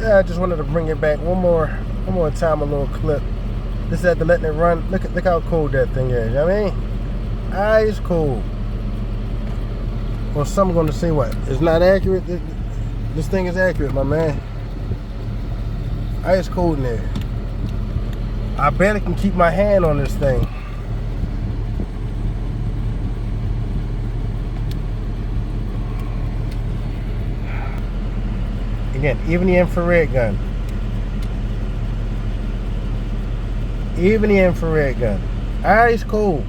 I just wanted to bring it back one more time, a little clip. This is after letting it run. Look how cold that thing is. You know what I mean? Ice cold. Well, some going to say what? It's not accurate. This thing is accurate, my man. Ice cold in there. I barely can keep my hand on this thing. Again, even the infrared gun. Even the infrared gun. Ice cold.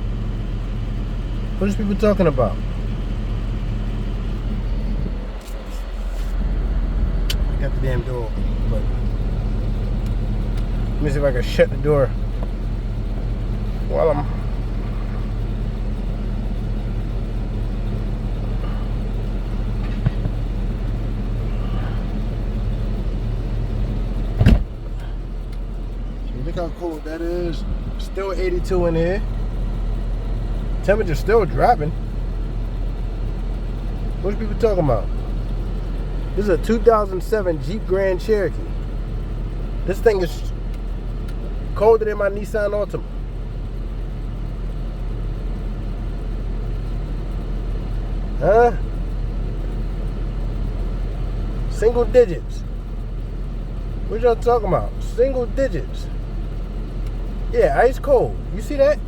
What is people talking about? I got the damn door open, but let me see if I can shut the door while I'm look how cold that is. Still 82 in here. Temperature's still dropping. What are people talking about? This is a 2007 Jeep Grand Cherokee. This thing is colder than my Nissan Altima. Huh? Single digits. What y'all talking about? Single digits. Yeah, ice cold. You see that?